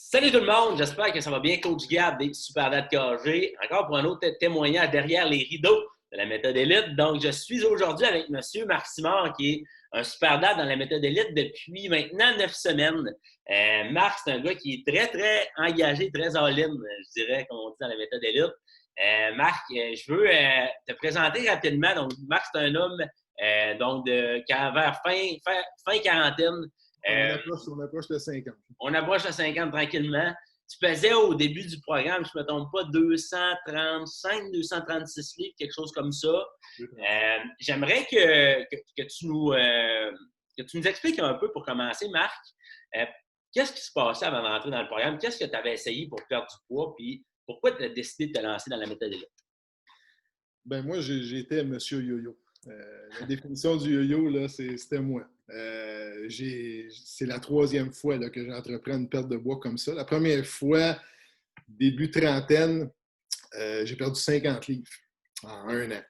Salut tout le monde, j'espère que ça va bien. Coach Gab des Superdad KG, encore pour un autre témoignage derrière les rideaux de la méthode élite. Donc, je suis aujourd'hui avec M. Marc Simard, qui est un Superdad dans la méthode élite depuis maintenant 9 semaines. Marc, c'est un gars qui est très, très engagé, très all-in, je dirais, comme on dit dans la méthode élite. Marc, je veux te présenter rapidement. Donc, Marc, c'est un homme qui a vers fin quarantaine. On approche de 50. On approche de 50 tranquillement. Tu pesais au début du programme, je ne me trompe pas, 235, 236 livres, quelque chose comme ça. J'aimerais que tu nous expliques un peu pour commencer, Marc. Qu'est-ce qui se passait avant d'entrer dans le programme? Qu'est-ce que tu avais essayé pour perdre du poids? Puis pourquoi tu as décidé de te lancer dans la méthode élite? Ben moi, j'étais Monsieur Yo-Yo. La définition du yo-yo, là, c'était moi. C'est la troisième fois là, que j'entreprends une perte de poids comme ça. La première fois, début trentaine, j'ai perdu 50 livres en un an.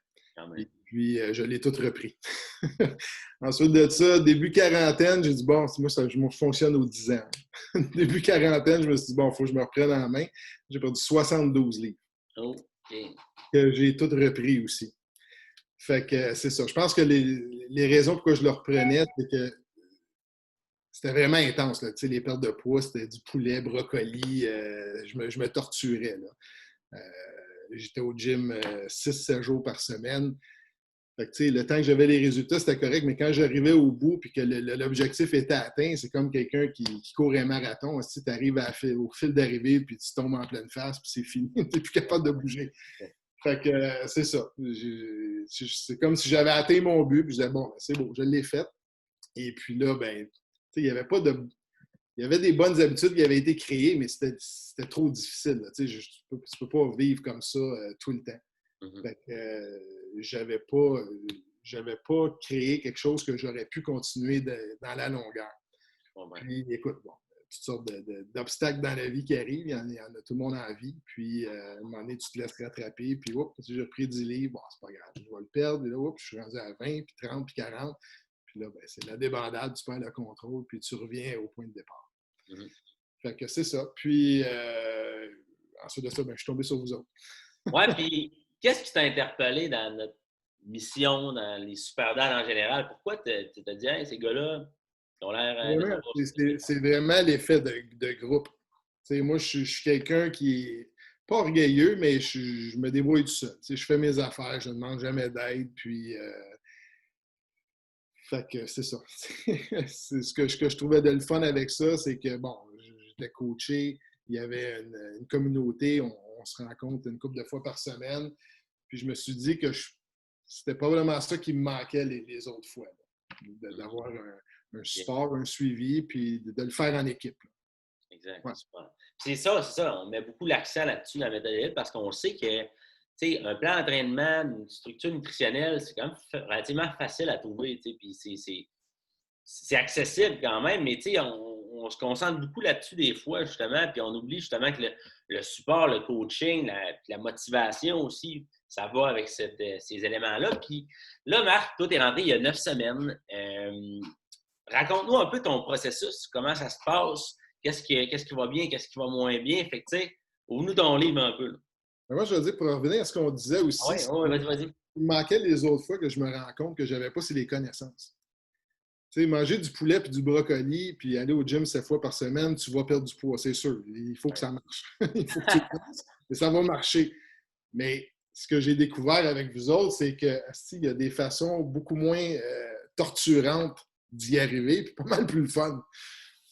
Et puis, je l'ai tout repris. Ensuite de ça, début quarantaine, j'ai dit, bon, moi, je fonctionne aux 10 ans. Début quarantaine, je me suis dit, bon, il faut que je me reprenne en main. J'ai perdu 72 livres. Okay. Que j'ai tout repris aussi. Fait que c'est ça. Je pense que les raisons pourquoi je le reprenais, c'est que c'était vraiment intense. Là. Les pertes de poids, c'était du poulet, brocoli. Je me torturais. Là. J'étais au gym 6-7 jours par semaine. Fait que, le temps que j'avais les résultats, c'était correct, mais quand j'arrivais au bout et que l'objectif était atteint, c'est comme quelqu'un qui court un marathon. Tu arrives au fil d'arrivée puis tu tombes en pleine face puis c'est fini. Tu n'es plus capable de bouger. Fait que c'est ça. C'est comme si j'avais atteint mon but, puis je disais, bon, c'est beau, je l'ai fait. Et puis là, ben, il y avait pas de. Il y avait des bonnes habitudes qui avaient été créées, mais c'était trop difficile. Tu ne peux pas vivre comme ça tout le temps. Mm-hmm. Fait que j'avais pas créé quelque chose que j'aurais pu continuer dans la longueur. Puis, écoute, bon, toutes sortes d'obstacles dans la vie qui arrivent. Il y en a tout le monde en vie. Puis, à un moment donné, tu te laisses rattraper. Puis, j'ai repris 10 livres. Bon, c'est pas grave, je vais le perdre. Et là, je suis rendu à 20, puis 30, puis 40. Puis là, ben, c'est la débandade. Tu perds le contrôle, puis tu reviens au point de départ. Mm-hmm. Fait que c'est ça. Puis, ensuite de ça, ben, je suis tombé sur vous autres. Ouais, puis, qu'est-ce qui t'a interpellé dans notre mission, dans les Superdad en général? Pourquoi tu t'as dit, hey, ces gars-là, ils ont l'air. C'est vraiment l'effet de groupe. T'sais, moi, je suis quelqu'un qui est pas orgueilleux, mais je me débrouille tout seul. Je fais mes affaires, je ne demande jamais d'aide. Puis, fait que c'est ça. C'est ce que je trouvais de le fun avec ça, c'est que, bon, j'étais coaché, il y avait une communauté, on se rencontre une couple de fois par semaine. Puis, je me suis dit que c'était pas vraiment ça qui me manquait les autres fois. D'avoir un support, un suivi, puis de le faire en équipe. Là. Exact. Ouais. C'est ça. On met beaucoup l'accent là-dessus dans la méthode élite parce qu'on sait que un plan d'entraînement, une structure nutritionnelle, c'est quand même relativement facile à trouver. Puis c'est accessible quand même, mais on se concentre beaucoup là-dessus des fois, justement, puis on oublie justement que le support, le coaching, la motivation aussi, ça va avec ces éléments-là. Puis là, Marc, toi, tu es rentré il y a 9 semaines. Raconte-nous un peu ton processus, comment ça se passe, qu'est-ce qui va bien, qu'est-ce qui va moins bien. Fait que, tu sais, ouvre-nous ton livre un peu. Là. Moi, je veux dire, pour revenir à ce qu'on disait aussi, vas-y. Il me manquait les autres fois que je me rends compte que je n'avais pas, c'est les connaissances. Tu sais, manger du poulet puis du brocoli, puis aller au gym 7 fois par semaine, tu vas perdre du poids, c'est sûr. Il faut que ça marche. Il faut que tu le fasses, et ça va marcher. Mais ce que j'ai découvert avec vous autres, c'est qu'il y a des façons beaucoup moins torturantes d'y arriver, puis pas mal plus le fun.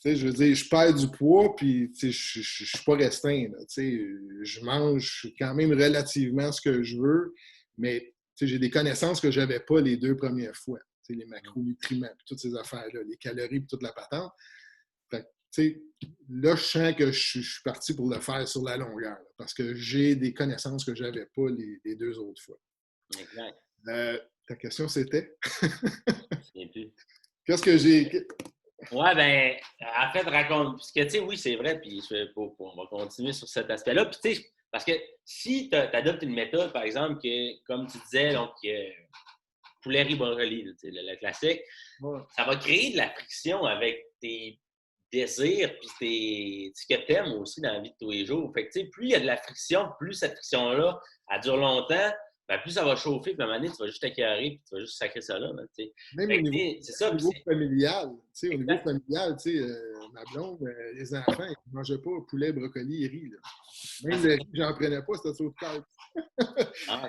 Tu sais, je veux dire, je perds du poids, puis je suis pas restreint. Là, je mange quand même relativement ce que je veux, mais j'ai des connaissances que je n'avais pas les 2 premières fois. Les macronutriments, puis toutes ces affaires-là, les calories, puis toute la patente. Fait que, là, je sens que je suis parti pour le faire sur la longueur, là, parce que j'ai des connaissances que je n'avais pas les 2 autres fois. Exact. Ta question, c'était? Je ne sais plus. Qu'est-ce que j'ai... Ouais, ben, en fait, raconte. Parce que, tu sais, oui, c'est vrai, puis on va continuer sur cet aspect-là. Puis, tu sais, parce que si tu adoptes une méthode, par exemple, que, comme tu disais, donc, poulet riz brocoli, le classique, ouais. Ça va créer de la friction avec tes désirs, puis ce que tu aimes aussi dans la vie de tous les jours. Fait que, tu sais, plus il y a de la friction, plus cette friction-là, elle dure longtemps, ben, plus ça va chauffer, puis à un moment donné, tu vas juste t'écœurer, puis tu vas juste sacrer ça là, tu sais. Même Fait que, tu sais, c'est ça, au puis niveau c'est familial, tu sais, au niveau exact. familial, tu sais, ma blonde, les enfants, ils ne mangeaient pas poulet, brocoli et riz. Là. Ah, Même le riz, j'en prenais pas, c'était trop de cœur.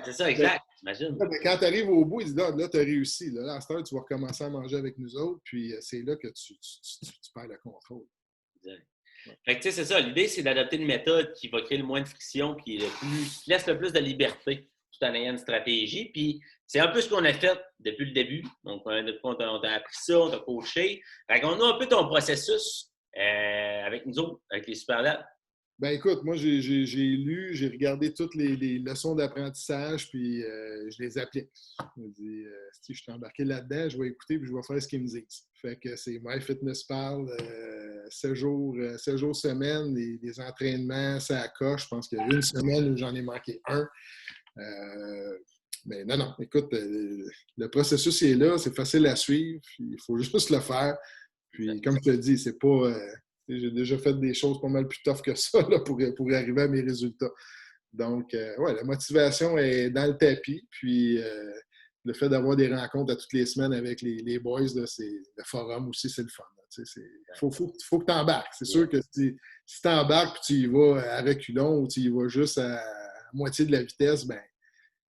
c'est ça, exact, j'imagine. Quand tu arrives au bout, ils disent là, tu as réussi. Là, à cette heure, tu vas recommencer à manger avec nous autres, puis c'est là que tu perds le contrôle. Exact. Ouais. Fait que, tu sais, c'est ça. L'idée, c'est d'adopter une méthode qui va créer le moins de friction, qui laisse le plus de liberté tout en ayant une stratégie. Puis, c'est un peu ce qu'on a fait depuis le début. Donc, on t'a appris ça, on t'a coaché. Raconte-nous un peu ton processus avec nous autres, avec les Super Labs. Ben écoute, moi, j'ai lu, j'ai regardé toutes les leçons d'apprentissage, puis je les applique. Je me dis, si je suis embarqué là-dedans, je vais écouter, puis je vais faire ce qu'ils me disent. Fait que c'est MyFitnessPal, 7 jours semaine, les entraînements, ça coche. Je pense qu'il y a une semaine où j'en ai manqué un. Mais non, écoute, le processus est là, c'est facile à suivre, puis il faut juste le faire. Puis, comme je te dis, c'est pas. J'ai déjà fait des choses pas mal plus tough que ça là, pour arriver à mes résultats. Donc, ouais, la motivation est dans le tapis. Puis, le fait d'avoir des rencontres à toutes les semaines avec les boys, là, le forum aussi, c'est le fun. Il faut que tu embarques. C'est sûr que si tu embarques et tu y vas à reculons ou tu y vas juste à moitié de la vitesse, ben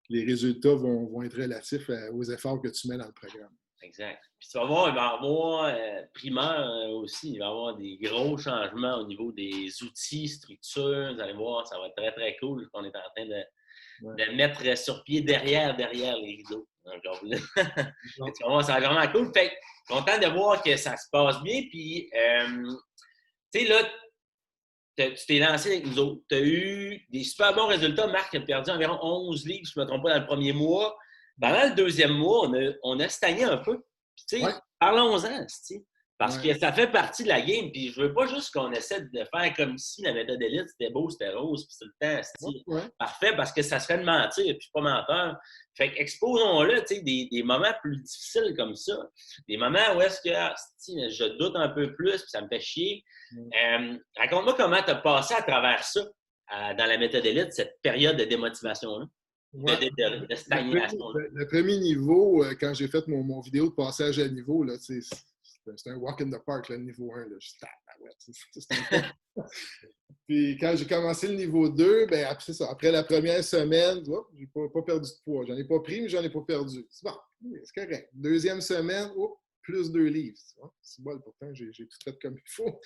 les résultats vont être relatifs aux efforts que tu mets dans le programme. Exact. Puis tu vas voir, il va y avoir primaire aussi, il va y avoir des gros changements au niveau des outils, structures. Vous allez voir, ça va être très, très cool. On est en train de mettre sur pied derrière les rideaux. Donc, tu vas voir, ça va être vraiment cool. Fait que, content de voir que ça se passe bien. Puis, tu sais, là, tu t'es lancé avec nous autres. Tu as eu des super bons résultats. Marc a perdu environ 11 livres, si je ne me trompe pas, dans le premier mois. Pendant le deuxième mois, on a stagné un peu. Puis, tu sais, Ouais. parlons-en, parce Ouais. que ça fait partie de la game. Puis, je veux pas juste qu'on essaie de faire comme si la méthode élite, c'était beau, c'était rose, puis tout le temps, Ouais. parfait, parce que ça serait de mentir, puis je suis pas menteur. Fait qu'exposons-le, tu sais, des moments plus difficiles comme ça. Des moments où est-ce que je doute un peu plus, puis ça me fait chier. Raconte-moi comment tu as passé à travers ça dans la méthode élite, cette période de démotivation-là, Ouais. de stagnation. Le premier niveau, quand j'ai fait mon vidéo de passage à niveau, là, c'est un walk in the park, le niveau 1. Là, Puis quand j'ai commencé le niveau 2, ben, c'est ça, après la première semaine, j'ai pas perdu de poids. J'en ai pas pris, mais j'en ai pas perdu. C'est bon, c'est correct. Deuxième semaine, plus 2 livres. C'est bon, pourtant, j'ai tout fait comme il faut.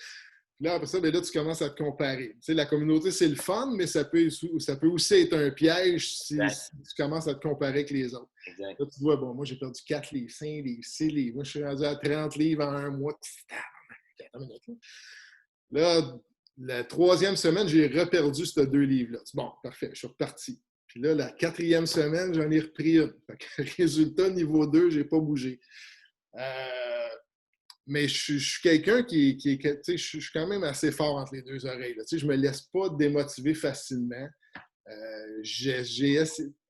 Puis là, après ça, ben là, tu commences à te comparer. Tu sais, la communauté, c'est le fun, mais ça peut aussi être un piège si tu commences à te comparer avec les autres. Exact. Là, tu vois, bon, moi, j'ai perdu 4 livres, 5 livres, 6 livres. Moi, je suis rendu à 30 livres en un mois. Là, la troisième semaine, j'ai reperdu ces 2 livres-là. Bon, parfait, je suis reparti. Puis là, la quatrième semaine, j'en ai repris une. Fait que, résultat, niveau 2, je n'ai pas bougé. Mais je suis quelqu'un qui je suis quand même assez fort entre les deux oreilles. Là. Je ne me laisse pas démotiver facilement.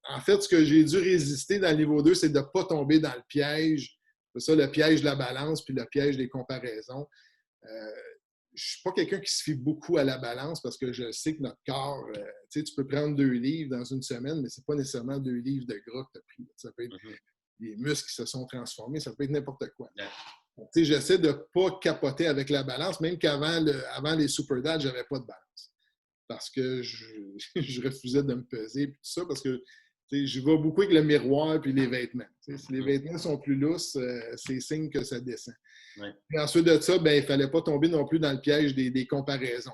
En fait, ce que j'ai dû résister dans le niveau 2, c'est de ne pas tomber dans le piège. C'est ça, le piège de la balance puis le piège des comparaisons. Je ne suis pas quelqu'un qui se fie beaucoup à la balance parce que je sais que notre corps, tu peux prendre 2 livres dans une semaine, mais ce n'est pas nécessairement 2 livres de gras que tu as pris. Ça peut être des muscles qui se sont transformés, ça peut être n'importe quoi. J'essaie de ne pas capoter avec la balance, même qu'avant avant les Super Dads, je n'avais pas de balance. Parce que je refusais de me peser et tout ça, parce que je vais beaucoup avec le miroir et les vêtements. Si les vêtements sont plus lousses, c'est signe que ça descend. Ouais. Puis ensuite de ça, ben, il ne fallait pas tomber non plus dans le piège des comparaisons.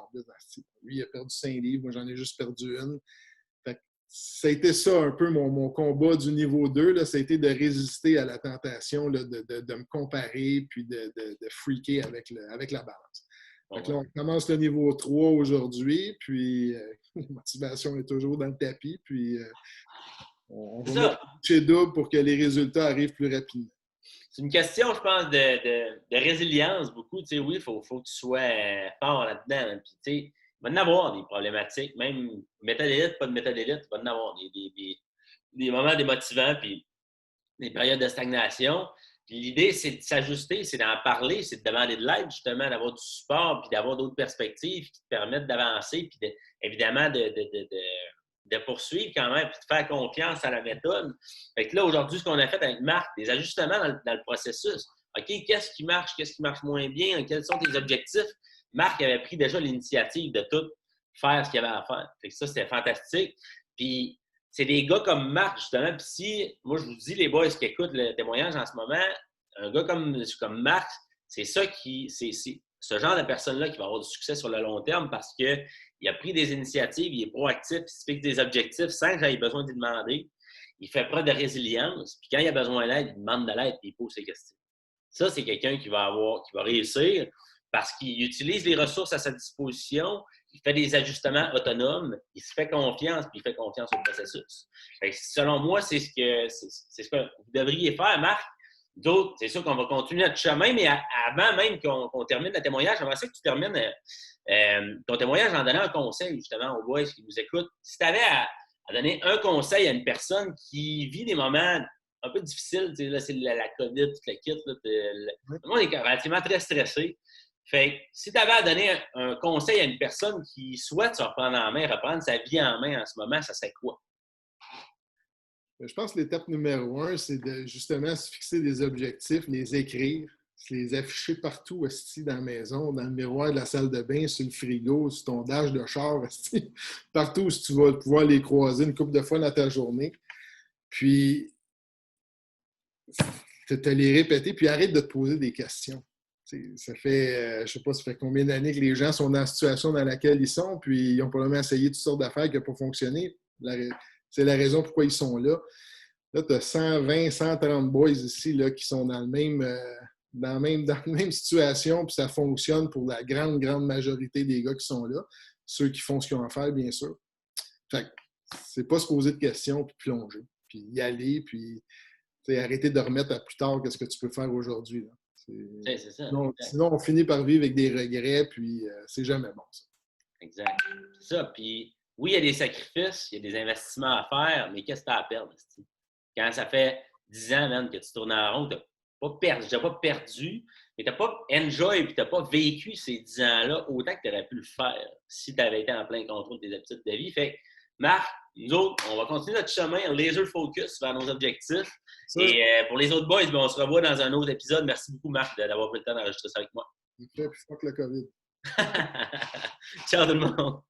Lui, il a perdu 5 livres, moi, j'en ai juste perdu une. Ça a été ça un peu mon combat du niveau 2. Là, ça a été de résister à la tentation là, de me comparer puis de freaker avec la balance. Fait que là, on commence le niveau 3 aujourd'hui, puis la motivation est toujours dans le tapis, puis on va mettre chez double pour que les résultats arrivent plus rapidement. C'est une question, je pense, de résilience beaucoup. Tu sais, oui, il faut que tu sois fort là-dedans. Hein. Puis, tu sais, il va y en avoir des problématiques, même méthode élite, pas de méthode élite, il va y en avoir des moments démotivants, puis des périodes de stagnation. Puis l'idée, c'est de s'ajuster, c'est d'en parler, c'est de demander de l'aide, justement, d'avoir du support, puis d'avoir d'autres perspectives qui te permettent d'avancer, puis évidemment de poursuivre quand même, puis de faire confiance à la méthode. Fait que là, aujourd'hui, ce qu'on a fait avec Marc, des ajustements dans le processus. OK, qu'est-ce qui marche moins bien, quels sont tes objectifs? Marc avait pris déjà l'initiative de tout faire ce qu'il y avait à faire. Fait que ça, c'était fantastique. Puis c'est des gars comme Marc, justement. Puis si, moi, je vous dis, les boys qui écoutent le témoignage en ce moment, un gars comme Marc, c'est ce genre de personne-là qui va avoir du succès sur le long terme parce qu'il a pris des initiatives, il est proactif, il se fixe des objectifs sans que j'aie besoin de lui demander. Il fait preuve de résilience. Puis quand il a besoin d'aide, il demande de l'aide et il pose ses questions. Ça, c'est quelqu'un qui va réussir parce qu'il utilise les ressources à sa disposition, il fait des ajustements autonomes, il se fait confiance, puis il fait confiance au processus. Fait que selon moi, c'est ce que vous devriez faire, Marc. D'autres, c'est sûr qu'on va continuer notre chemin, mais avant même qu'on termine le témoignage, j'aimerais ça que tu termines ton témoignage en donnant un conseil, justement, aux boys qui nous écoutent. Si tu avais à donner un conseil à une personne qui vit des moments un peu difficiles, là, c'est la COVID, tout le kit, là, le monde est relativement très stressé. Fait que si tu avais à donner un conseil à une personne qui souhaite se reprendre en main, reprendre sa vie en main en ce moment, ça serait quoi? Je pense que l'étape numéro 1, c'est de justement se fixer des objectifs, les écrire, se les afficher partout aussi dans la maison, dans le miroir de la salle de bain, sur le frigo, sur ton dash de char, aussi, partout où tu vas pouvoir les croiser une couple de fois dans ta journée. Puis, te les répéter, puis arrête de te poser des questions. Ça fait, je sais pas, ça fait combien d'années que les gens sont dans la situation dans laquelle ils sont, puis ils ont probablement essayé toutes sortes d'affaires qui n'ont pas fonctionné. C'est la raison pourquoi ils sont là. Là, tu as 120, 130 boys ici là, qui sont dans la même situation, puis ça fonctionne pour la grande, grande majorité des gars qui sont là. Ceux qui font ce qu'ils ont à faire, bien sûr. Fait que c'est pas se poser de questions, puis plonger, puis y aller, puis arrêter de remettre à plus tard qu'est-ce que tu peux faire aujourd'hui. C'est ça. Sinon, on finit par vivre avec des regrets, puis c'est jamais bon, ça. Exact. C'est ça. Puis, oui, il y a des sacrifices, il y a des investissements à faire, mais qu'est-ce que tu as à perdre? Quand ça fait 10 ans, man, que tu tournes en rond, tu n'as pas perdu, mais tu n'as pas enjoy et tu n'as pas vécu ces 10 ans-là autant que tu aurais pu le faire si tu avais été en plein contrôle de tes habitudes de vie. Fait que, Marc, nous autres, on va continuer notre chemin laser focus vers nos objectifs. Ça. Et pour les autres boys, on se revoit dans un autre épisode. Merci beaucoup, Marc, d'avoir pris le temps d'enregistrer ça avec moi. Puis fuck le COVID. Ciao tout le monde.